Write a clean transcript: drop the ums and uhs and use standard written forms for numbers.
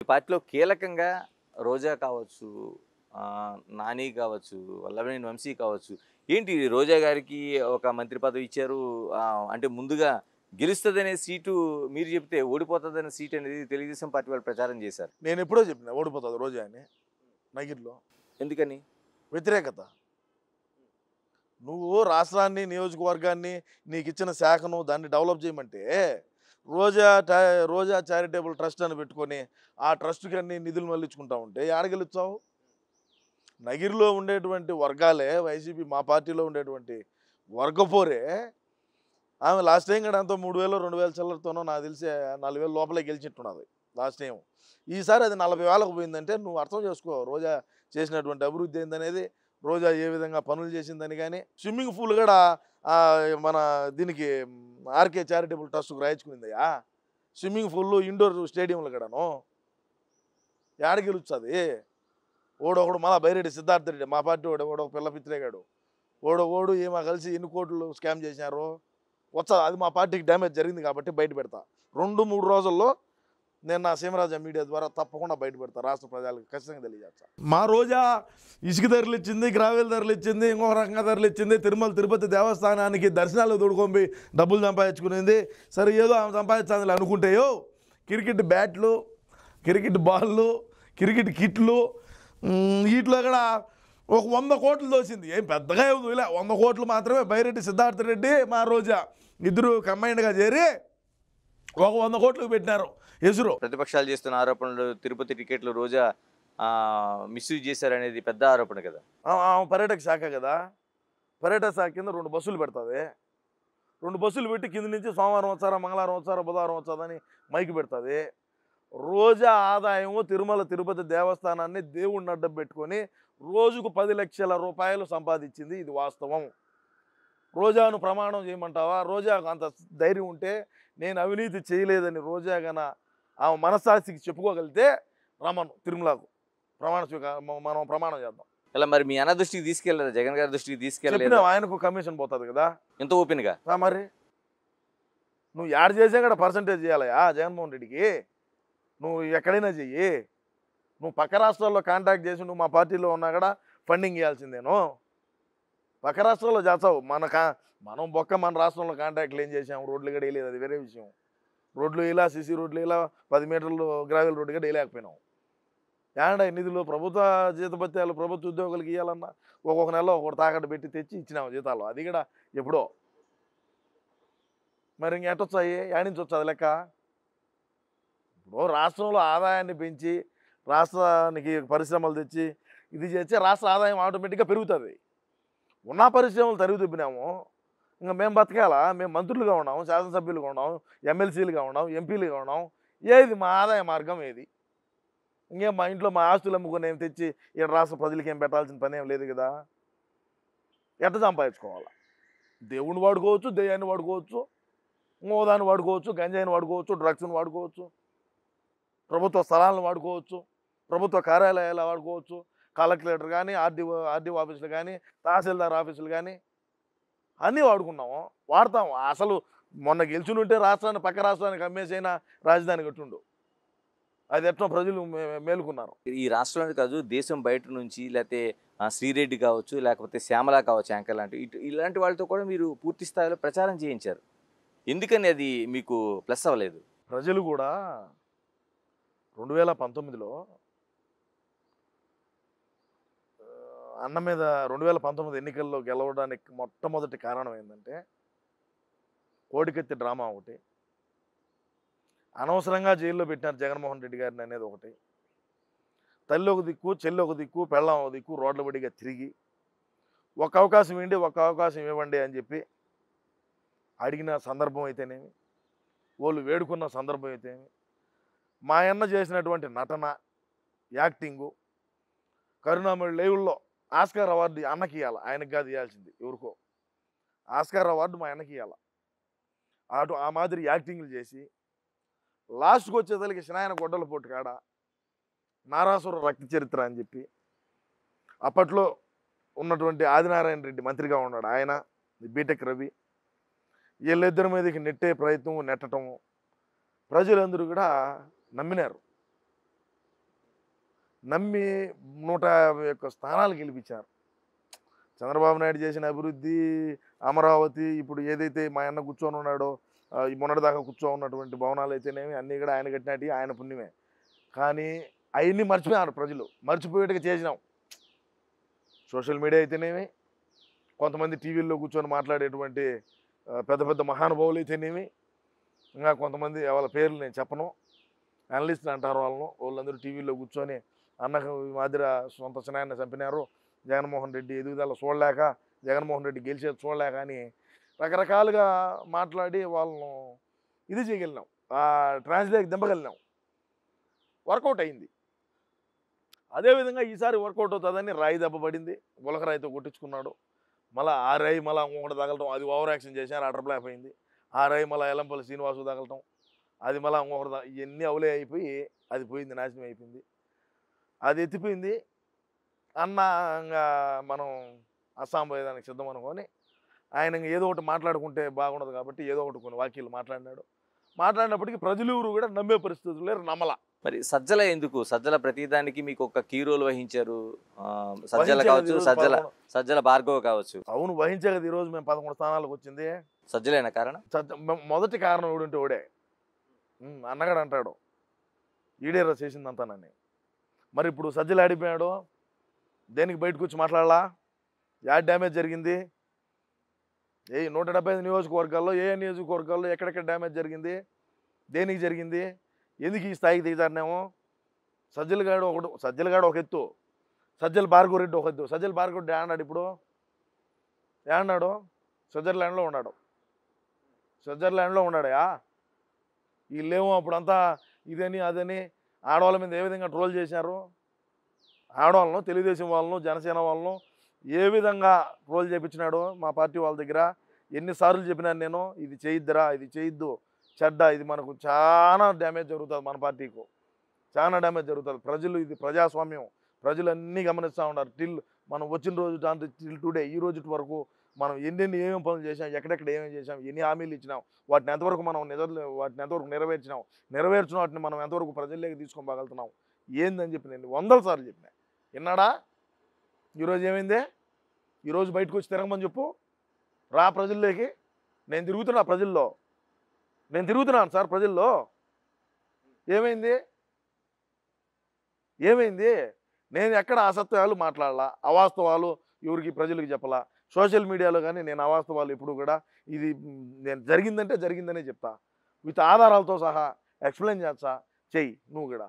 ఈ పార్టీలో కీలకంగా రోజా కావచ్చు, నాని కావచ్చు, వల్లభనేని వంశీ కావచ్చు. ఏంటి రోజా గారికి ఒక మంత్రి పదవి ఇచ్చారు. అంటే ముందుగా గెలుస్తదనే సీటు మీరు చెప్తే ఓడిపోతదనే సీట్ అనేది తెలుగుదేశం పార్టీ వాళ్ళు ప్రచారం చేశారు. నేనెప్పుడో చెప్పిన ఓడిపోతది రోజా అని నగిరిలో. ఎందుకని? వ్యతిరేకత. నువ్వు రాష్ట్రాన్ని, నియోజకవర్గాన్ని, నీకిచ్చిన శాఖను దాన్ని డెవలప్ చేయమంటే, రోజా చారిటబుల్ ట్రస్ట్ అని పెట్టుకొని, ఆ ట్రస్ట్‌కి అన్ని నిధులు మళ్లించుకుంటా ఉంటే ఏడ గెలుస్తావు? నగిరిలో ఉండేటువంటి వర్గాలే వైసీపీ మా పార్టీలో ఉండేటువంటి వర్గపోరే ఆమె లాస్ట్ టైం కూడా అంతా 3000 2000 చిల్లరతోనో నాకు తెలిసి 4000 లోపలే గెలిచినట్టున్నది లాస్ట్ టైం. ఈసారి అది 40,000కు పోయిందంటే నువ్వు అర్థం చేసుకో రోజా చేసినటువంటి అభివృద్ధి ఏందనేది, రోజా ఏ విధంగా పనులు చేసిందని. కానీ స్విమ్మింగ్ పూల్ కూడా మన దీనికి ఆర్కే చారిటబుల్ ట్రస్ట్‌కు రాయించుకుందయ్యా. స్విమ్మింగ్ పూల్లు, ఇండోర్ స్టేడియంలు కూడాను. ఏడ గెలుస్తుంది? ఓడొకడు మళ్ళా బైరెడ్డి సిద్ధార్థ రెడ్డి మా పార్టీ ఓడో పిల్ల పిత్రేగాడు ఓడు ఏమో కలిసి ఎన్ని కోట్లు స్కామ్ చేసినారు వచ్చా. అది మా పార్టీకి డ్యామేజ్ జరిగింది కాబట్టి బయట పెడతా. 2-3 రోజుల్లో నేను నా సీమరాజా మీడియా ద్వారా తప్పకుండా బయట పెడతా. రాష్ట్ర ప్రజలకు ఖచ్చితంగా తెలియజేస్తా. మా రోజా ఇసుక ధరలు ఇచ్చింది, గ్రావెల్ ధరలు ఇచ్చింది, ఇంకొక రకంగా ధరలు ఇచ్చింది. తిరుమల తిరుపతి దేవస్థానానికి దర్శనాలు తోడుకొని డబ్బులు సంపాదించుకునేది. సరే ఏదో ఆమె సంపాదించాలి అనుకుంటేయో క్రికెట్ బ్యాట్లు, క్రికెట్ బాళ్ళు, క్రికెట్ కిట్లు, వీటిలో కూడా ఒక 100 కోట్లు దోసింది. ఏం పెద్దగా ఏమి ఇలా 100 కోట్లు మాత్రమే. బైరెడ్డి సిద్ధార్థ రెడ్డి, మా రోజా ఇద్దరు కంబైన్డ్గా చేరి ఒక 100 కోట్లకు పెట్టినారు ఎసురు. ప్రతిపక్షాలు చేస్తున్న ఆరోపణలు, తిరుపతి టికెట్లు రోజా మిస్యూజ్ చేశారనేది పెద్ద ఆరోపణ కదా. పర్యాటక శాఖ కదా, పర్యాటక శాఖ కింద 2 బస్సులు పెడుతుంది. 2 బస్సులు పెట్టి కింద నుంచి సోమవారం వచ్చారా, మంగళవారం వచ్చారా, బుధవారం వచ్చాదని మైకి పెడుతుంది. రోజా ఆదాయము తిరుమల తిరుపతి దేవస్థానాన్ని దేవుడిని అడ్డం పెట్టుకొని రోజుకు 10 లక్షల రూపాయలు సంపాదించింది. ఇది వాస్తవం. రోజాను ప్రమాణం చేయమంటావా? రోజాకు అంత ధైర్యం ఉంటే నేను అవినీతి చేయలేదని రోజా గన ఆమె మనస్సాక్షికి చెప్పుకోగలిగితే రమ్మను తిరుమలకు మనం ప్రమాణం చేద్దాం. ఇలా మరి మీ అన్న దృష్టికి తీసుకెళ్ళలేదు, జగన్ గారి దృష్టికి తీసుకెళ్ళలేదు? చెప్పినా ఆయనకు కమిషన్ పోతుంది కదా. ఎంత ఓపెన్గా మరి నువ్వు యాడ్ చేసే కూడా పర్సంటేజ్ చేయాలయా జగన్మోహన్ రెడ్డికి. నువ్వు ఎక్కడైనా చెయ్యి. నువ్వు పక్క రాష్ట్రాల్లో కాంటాక్ట్ చేసి నువ్వు మా పార్టీలో ఉన్నా కూడా ఫండింగ్ ఇవ్వాల్సిందేను. పక్క రాష్ట్రాల్లో చేస్తావు. మనం మన రాష్ట్రంలో కాంటాక్ట్లు ఏం చేసాము? రోడ్లు కూడా వేయలేదు, అది వేరే విషయం. రోడ్లు ఇలా సిసి రోడ్లు ఇలా 10 మీటర్లు గ్రావెల్ రోడ్డు కూడా వేయలేకపోయినావు. ఏడా నిధులు ప్రభుత్వ జీతభత్యాలు ప్రభుత్వ ఉద్యోగులకు ఇవ్వాలన్నా ఒక్కొక్క నెలలో ఒకటి తాకట్టు పెట్టి తెచ్చి ఇచ్చినాము జీతాలు. అది కూడా ఎప్పుడో. మరి ఇంకెట్టొచ్చాయి? ఏడించి వచ్చి లెక్క. ఇప్పుడు రాష్ట్రంలో ఆదాయాన్ని పెంచి రాష్ట్రానికి పరిశ్రమలు తెచ్చి ఇది చేస్తే రాష్ట్ర ఆదాయం ఆటోమేటిక్గా పెరుగుతుంది. ఉన్న పరిశ్రమలు తరిగి తిప్పినాము. ఇంకా మేము బతకాలా? మేము మంత్రులుగా ఉన్నాము, శాసనసభ్యులుగా ఉన్నాము, ఎమ్మెల్సీలుగా ఉన్నాం, ఎంపీలుగా ఉన్నాం. ఏది మా ఆదాయ మార్గం ఏది? ఇంకేం మా ఇంట్లో మా ఆస్తులు అమ్ముకొని ఏం తెచ్చి ఇక్కడ రాష్ట్ర ప్రజలకి ఏం పెట్టాల్సిన పని ఏం లేదు కదా. ఎట్ట సంపాదించుకోవాలా? దేవుణ్ణి వాడుకోవచ్చు, దెయ్యాన్ని వాడుకోవచ్చు, మోదాన్ని వాడుకోవచ్చు, గంజాయిని వాడుకోవచ్చు, డ్రగ్స్ని వాడుకోవచ్చు, ప్రభుత్వ స్థలాలను వాడుకోవచ్చు, ప్రభుత్వ కార్యాలయాలు వాడుకోవచ్చు, కలెక్టరేటర్ కానీ, ఆర్డీఓ ఆఫీసులు కానీ, తహసీల్దార్ ఆఫీసులు కానీ అన్నీ వాడుకున్నాము, వాడతాము. అసలు మొన్న గెలిచినుంటే రాష్ట్రాన్ని పక్క రాష్ట్రానికి అమ్మేసైనా రాజధాని కట్టుండు. అది ఎట్లా ప్రజలు మేలుకున్నారు. ఈ రాష్ట్రంలో కాదు, దేశం బయట నుంచి లేకపోతే శ్రీరెడ్డి కావచ్చు, లేకపోతే శ్యామల కావచ్చు, యాంకర్ లాంటి ఇలాంటి వాళ్ళతో కూడా మీరు పూర్తి స్థాయిలో ప్రచారం చేయించారు. ఎందుకని అది మీకు ప్లస్ అవ్వలేదు? ప్రజలు కూడా 2019లో అన్న మీద 2019 ఎన్నికల్లో గెలవడానికి మొట్టమొదటి కారణం ఏంటంటే కోడికత్తి డ్రామా ఒకటి, అనవసరంగా జైల్లో పెట్టినారు జగన్మోహన్ రెడ్డి గారిని అనేది ఒకటి, తల్లి ఒక దిక్కు, చెల్లి ఒక దిక్కు, పెళ్ళాం ఒక దిక్కు రోడ్ల బడిగా తిరిగి ఒక అవకాశం ఏంటి, ఒక అవకాశం ఇవ్వండి అని చెప్పి అడిగిన సందర్భం అయితేనేమి, వాళ్ళు వేడుకున్న సందర్భం అయితేనేమి, మా అన్న చేసినటువంటి నటన, యాక్టింగు, కరుణామణి లైవ్లో ఆస్కార్ అవార్డు అన్నకి ఇవ్వాలి, ఆయనకు కాదు ఇవ్వాల్సింది ఎవరికో. ఆస్కార్ అవార్డు మా అన్నకి ఇవ్వాలి. ఆ మాదిరి యాక్టింగ్లు చేసి లాస్ట్కి వచ్చేసరికి శనాయన గొడ్డల పోటు కాడ నారాసుర రక్త చరిత్ర అని చెప్పి అప్పట్లో ఉన్నటువంటి ఆదినారాయణ రెడ్డి మంత్రిగా ఉన్నాడు, ఆయన బీటెక్ రవి, వీళ్ళిద్దరి మీదకి నెట్టే ప్రయత్నం, నెట్టటము ప్రజలందరూ కూడా నమ్మినారు. నమ్మి 151 స్థానాలు గెలిపించారు. చంద్రబాబు నాయుడు చేసిన అభివృద్ధి, అమరావతి, ఇప్పుడు ఏదైతే మా అన్న కూర్చొని ఉన్నాడో ఈ మొన్నటిదాకా కూర్చొని ఉన్నటువంటి భవనాలు అయితేనేమి అన్నీ కూడా ఆయన కట్టినట్టు ఆయన పుణ్యమే. కానీ అవన్నీ మర్చిపోయారు ప్రజలు, మర్చిపోయేట్టుగా చేసినాం. సోషల్ మీడియా అయితేనేమి, కొంతమంది టీవీల్లో కూర్చొని మాట్లాడేటువంటి పెద్ద పెద్ద మహానుభావులు అయితేనేమి, ఇంకా కొంతమంది వాళ్ళ పేర్లు నేను చెప్పను, అనలిస్టులు అంటారు వాళ్ళందరూ టీవీలో కూర్చొని అన్నకు ఈ మాదిరి సొంత చిన్నాయన్ని చంపినారు, జగన్మోహన్ రెడ్డి ఎదుగుదల చూడలేక, జగన్మోహన్ రెడ్డి గెలిచేది చూడలేక అని రకరకాలుగా మాట్లాడి వాళ్ళను ఇది చేయగలిగినాం, ట్రాన్స్లేట్ దింపగలిగినాం. వర్కౌట్ అయింది. అదేవిధంగా ఈసారి వర్కౌట్ అవుతుందని రాయి దెబ్బ పడింది, గులకరాయితో కొట్టించుకున్నాడు. మళ్ళీ ఆ రాయి మళ్ళీ ఇంకొకటి తగలటం, అది ఓవర్ యాక్షన్ చేశారు, అటర్ బ్లాక్ అయింది. ఆ రాయి మళ్ళీ ఎల్లంపల్లి శ్రీనివాసు తగలటం, అది మళ్ళీ ఇంకొకటి ఇవన్నీ అవులే అయిపోయి అది పోయింది, నాశనం అయిపోయింది. అది ఎత్తిపోయింది. అన్న ఇంకా మనం అస్సాం పోయేదానికి సిద్ధం అనుకొని ఆయన ఏదో ఒకటి మాట్లాడుకుంటే బాగుండదు కాబట్టి ఏదో ఒకటి కొన్ని వాక్యాలు మాట్లాడినాడు. మాట్లాడినప్పటికీ ప్రజలు ఎవరు కూడా నమ్మే పరిస్థితులు లేరు, నమ్మల. మరి సజ్జల ఎందుకు? సజ్జల ప్రతిదానికి మీకు ఒక కీ రోల్ వహించారు. సజ్జల వహించే కావచ్చు, ఈరోజు సజ్జల భార్గవ్ కావచ్చు. అవును, వహించే కదా ఈరోజు మేము 11 స్థానాలకు వచ్చింది. సజ్జలేనా కారణం? మొదటి కారణం ఎవడుంటే ఓడే. అన్నగాడు అంటాడు ఈడేరా చేసిందంతానని. మరి ఇప్పుడు సజ్జలు ఆడిపోయాడు, దేనికి బయటకు వచ్చి మాట్లాడాలా? యాడ్ డ్యామేజ్ జరిగింది, 175 నియోజకవర్గాల్లో నియోజకవర్గాల్లో ఎక్కడెక్కడ డ్యామేజ్ జరిగింది, దేనికి జరిగింది, ఎందుకు ఈ స్థాయికి దిగుతారనేమో. సజ్జలగాడు ఒక ఎత్తు, సజ్జల భార్గవ రెడ్డి ఒక ఎత్తు. సజ్జల భార్గవ రెడ్డి ఏమన్నాడు? ఇప్పుడు ఏమన్నాడు? స్విట్జర్లాండ్లో ఉన్నాడా? వీళ్ళేమో అప్పుడంతా ఇదని అదని ఆడవాళ్ళ మీద ఏ విధంగా ట్రోల్ చేశారు, ఆడవాళ్ళను, తెలుగుదేశం వాళ్ళను, జనసేన వాళ్ళను ఏ విధంగా ట్రోల్ చేయించినాడు మా పార్టీ వాళ్ళ దగ్గర. ఎన్నిసార్లు చెప్పినాను నేను, ఇది చేయొద్దురా, ఇది చేయొద్దు, చెడ్డ, ఇది మనకు చాలా డ్యామేజ్ జరుగుతుంది, మన పార్టీకు చాలా డ్యామేజ్ జరుగుతుంది. ప్రజలు, ఇది ప్రజాస్వామ్యం, ప్రజలు అన్నీ గమనిస్తూ ఉన్నారు. మనం వచ్చిన రోజు టిల్ టుడే, ఈ రోజు వరకు మనం ఏమేమి పనులు చేసాం, ఎక్కడెక్కడ ఏమేమి చేసాం, ఎన్ని హామీలు ఇచ్చినాం, వాటిని ఎంతవరకు మనం వాటిని ఎంతవరకు నెరవేర్చిన వాటిని మనం ఎంతవరకు ప్రజల్లోకి తీసుకోగలుగుతున్నాం ఏందని చెప్పి నేను 100 సార్లు చెప్పినా. విన్నాడా? ఈరోజు ఏమైంది? ఈరోజు బయటకు వచ్చి తిరగమని చెప్పు, రా ప్రజల్లోకి. నేను తిరుగుతున్నాను సార్ ప్రజల్లో. ఏమైంది? నేను ఎక్కడ అసత్యాలు మాట్లాడాలా, అవాస్తవాలు ఎవరికి ప్రజలకు చెప్పాలా. సోషల్ మీడియాలో కానీ నేను అవాస్తవాలు ఎప్పుడు కూడా ఇది నేను జరిగిందంటే జరిగిందనే చెప్తా, విత్ ఆధారాలతో సహా ఎక్స్ప్లెయిన్ చేస్తా. చెయ్యి నువ్వు కూడా.